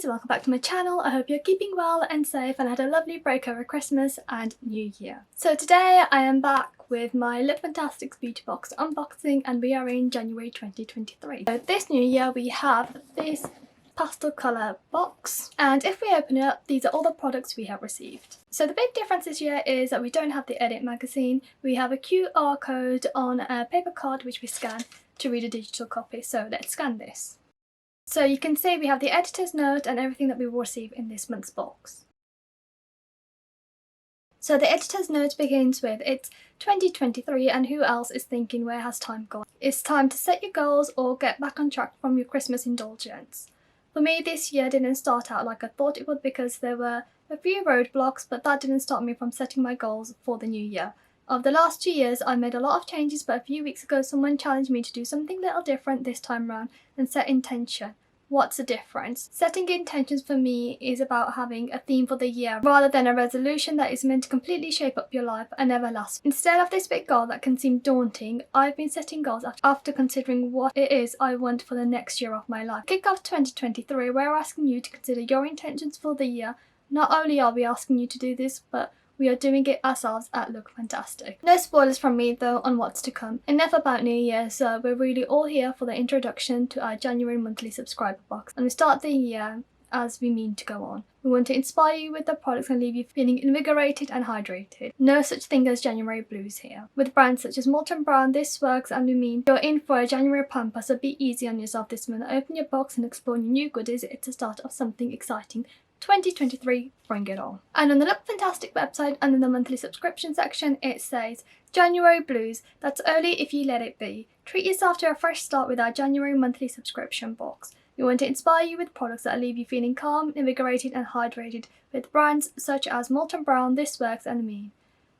welcome back to my channel. I hope you're keeping well and safe and had a lovely break over Christmas and New Year. So today I am back with my Lookfantastic beauty box unboxing and we are in January 2023. So this new year we have this pastel colour box, and if we open it up, these are all the products we have received. So the big difference this year is that we don't have the edit magazine. We have a QR code on a paper card which we scan to read a digital copy. So let's scan this. So you can see we have the editor's note and everything that we will receive in this month's box. So the editor's note begins with, it's 2023 and who else is thinking where has time gone? It's time to set your goals or get back on track from your Christmas indulgence. For me, this year didn't start out like I thought it would because there were a few roadblocks, but that didn't stop me from setting my goals for the new year. Of the last 2 years, I made a lot of changes, but a few weeks ago someone challenged me to do something a little different this time round and set intention. What's the difference? Setting intentions for me is about having a theme for the year rather than a resolution that is meant to completely shape up your life and never last. Instead of this big goal that can seem daunting, I've been setting goals after considering what it is I want for the next year of my life. Kick off 2023, we're asking you to consider your intentions for the year. Not only are we asking you to do this, but we are doing it ourselves at Lookfantastic. No spoilers from me though on what's to come. Enough about New Year, so we're really all here for the introduction to our January monthly subscriber box, and we start the year as we mean to go on. We want to inspire you with the products and leave you feeling invigorated and hydrated. No such thing as January blues here. With brands such as Molten Brown, This Works and Lumine, you're in for a January pamper, so be easy on yourself this month. Open your box and explore your new goodies. It's the start of something exciting. 2023, bring it on. And on the Lookfantastic website, under the monthly subscription section, it says January blues, that's only if you let it be. Treat yourself to a fresh start with our January monthly subscription box. We want to inspire you with products that leave you feeling calm, invigorated and hydrated with brands such as Molten Brown, This Works and Lumine.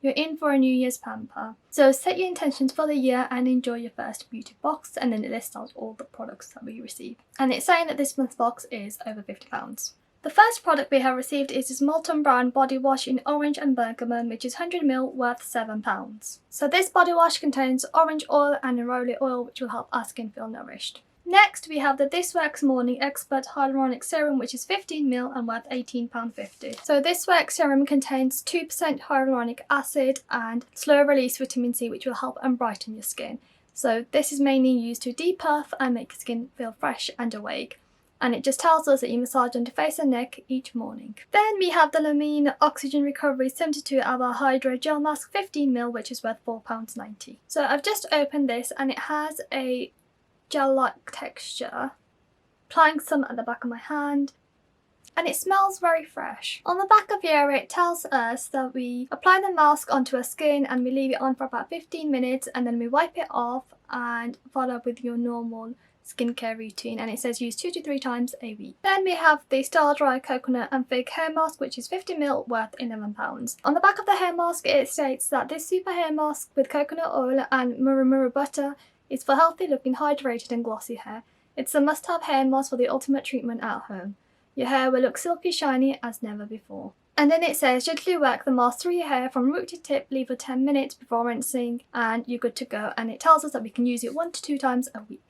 You're in for a New Year's pamper. So set your intentions for the year and enjoy your first beauty box, and then it lists out all the products that we receive. And it's saying that this month's box is over £50. The first product we have received is this Molten Brown body wash in orange and bergamot, which is 100ml worth £7. So this body wash contains orange oil and neroli oil, which will help our skin feel nourished. Next we have the This Works Morning Expert Hyaluronic Serum, which is 15ml and worth £18.50. So This Works Serum contains 2% hyaluronic acid and slow release vitamin C, which will help and brighten your skin. So this is mainly used to depuff and make your skin feel fresh and awake. And it just tells us that you massage under face and neck each morning. Then we have the Lumine Oxygen Recovery 72-hour Hydro Gel Mask 15ml, which is worth £4.90. So I've just opened this and it has a gel-like texture. Applying some at the back of my hand. And it smells very fresh. On the back of here it tells us that we apply the mask onto our skin and we leave it on for about 15 minutes and then we wipe it off and follow up with your normal skincare routine, and it says use 2 to 3 times a week. Then we have the StylDry Coconut and Fig Hair Mask, which is 50ml worth £11. On the back of the hair mask it states that this super hair mask with coconut oil and murumuru butter is for healthy looking, hydrated and glossy hair. It's a must-have hair mask for the ultimate treatment at home. Your hair will look silky shiny as never before. And then it says gently work the mask through your hair from root to tip, leave for 10 minutes before rinsing and you're good to go, and it tells us that we can use it 1 to 2 times a week.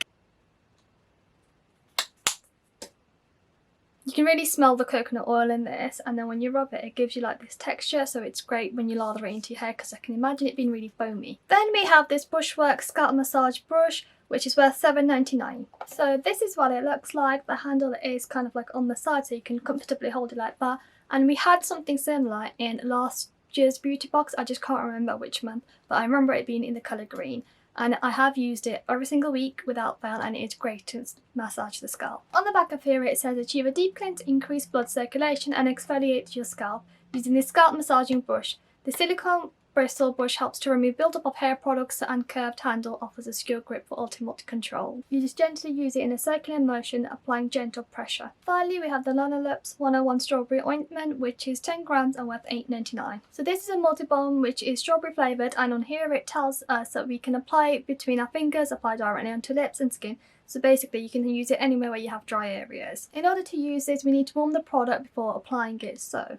You can really smell the coconut oil in this, and then when you rub it, it gives you like this texture, so it's great when you lather it into your hair because I can imagine it being really foamy. Then we have this Brushworks Scalp Massage Brush, which is worth £7.99. So this is what it looks like. The handle is kind of like on the side so you can comfortably hold it like that. And we had something similar in last year's beauty box, I just can't remember which month, but I remember it being in the colour green. And I have used it every single week without fail, and it is great to massage the scalp. On the back of here it says achieve a deep cleanse, increase blood circulation and exfoliate your scalp using this scalp massaging brush. The silicone bristle brush helps to remove build-up of hair products and curved handle offers a secure grip for ultimate control. You just gently use it in a circular motion, applying gentle pressure. Finally we have the Lanolups 101 Strawberry Ointment, which is 10 grams and worth £8.99. So this is a multi-balm which is strawberry flavoured, and on here it tells us that we can apply it between our fingers, apply directly onto lips and skin. So basically you can use it anywhere where you have dry areas. In order to use this we need to warm the product before applying it, so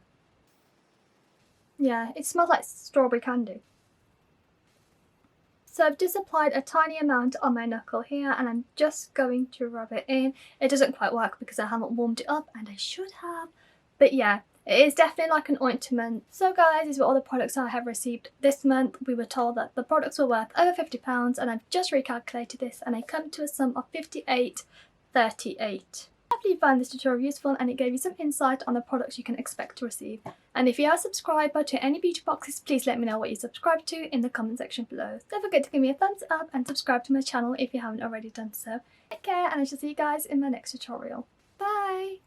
yeah, it smells like strawberry candy. So I've just applied a tiny amount on my knuckle here and I'm just going to rub it in. It doesn't quite work because I haven't warmed it up and I should have. But yeah, it is definitely like an ointment. So guys, these were all the products I have received this month. We were told that the products were worth over £50 and I've just recalculated this and I come to a sum of £58.38. Hopefully you found this tutorial useful and it gave you some insight on the products you can expect to receive. And if you are a subscriber to any beauty boxes, please let me know what you subscribe to in the comment section below. Don't forget to give me a thumbs up and subscribe to my channel if you haven't already done so. Take care and I shall see you guys in my next tutorial. Bye!